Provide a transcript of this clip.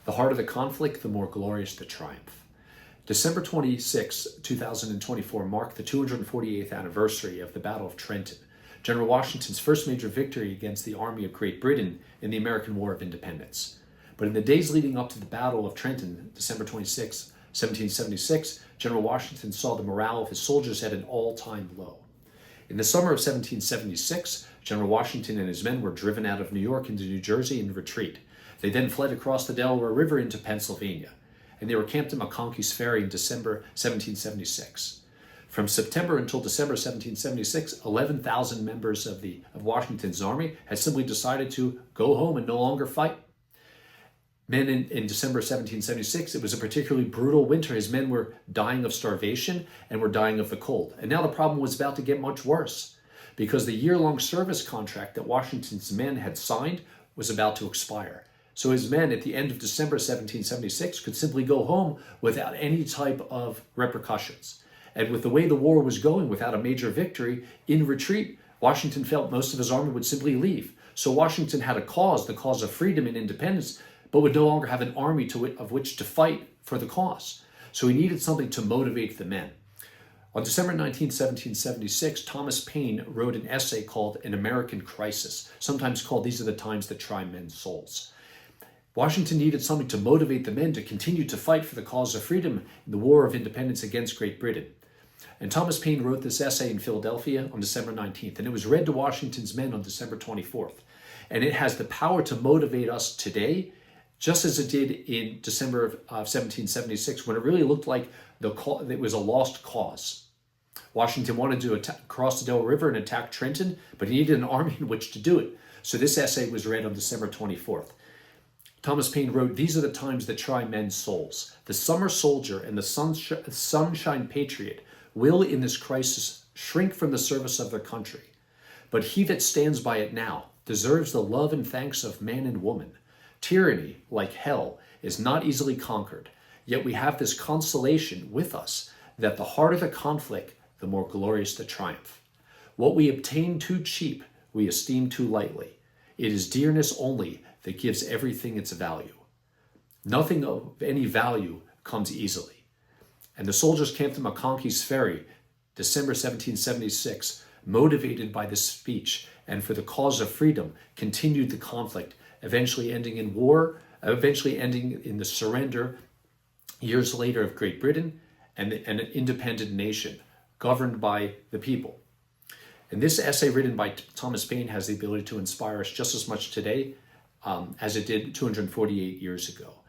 The harder the conflict, the more glorious the triumph. December 26, 2024 marked the 248th anniversary of the Battle of Trenton, General Washington's first major victory against the Army of Great Britain in the American War of Independence. But in the days leading up to the Battle of Trenton, December 26, 1776, General Washington saw the morale of his soldiers at an all-time low. In the summer of 1776, General Washington and his men were driven out of New York into New Jersey in retreat. They then fled across the Delaware River into Pennsylvania, and they were camped at McConkey's Ferry in December 1776. From September until December 1776, 11,000 members of Washington's army had simply decided to go home and no longer fight. Men in December 1776, it was a particularly brutal winter. His men were dying of starvation and were dying of the cold. And now the problem was about to get much worse because the year-long service contract that Washington's men had signed was about to expire. So his men at the end of December 1776 could simply go home without any type of repercussions. And with the way the war was going, without a major victory, in retreat, Washington felt most of his army would simply leave. So Washington had a cause, the cause of freedom and independence, but would no longer have an army of which to fight for the cause. So he needed something to motivate the men. On December 19, 1776, Thomas Paine wrote an essay called An American Crisis, sometimes called These Are the Times That Try Men's Souls. Washington needed something to motivate the men to continue to fight for the cause of freedom in the War of Independence against Great Britain. And Thomas Paine wrote this essay in Philadelphia on December 19th, and it was read to Washington's men on December 24th. And it has the power to motivate us today, just as it did in December of 1776, when it really looked like it was a lost cause. Washington wanted to cross the Delaware River and attack Trenton, but he needed an army in which to do it. So this essay was read on December 24th. Thomas Paine wrote, "These are the times that try men's souls. The summer soldier and the sunshine patriot will in this crisis shrink from the service of their country. But he that stands by it now deserves the love and thanks of man and woman. Tyranny, like hell, is not easily conquered, yet we have this consolation with us, that the harder the conflict, the more glorious the triumph. What we obtain too cheap, we esteem too lightly. It is dearness only that gives everything its value. Nothing of any value comes easily." And the soldiers camped at McConkey's Ferry, December 1776, motivated by this speech and for the cause of freedom, continued the conflict, eventually ending in war, eventually ending in the surrender years later of Great Britain and an independent nation governed by the people. And this essay written by Thomas Paine has the ability to inspire us just as much today as it did 248 years ago.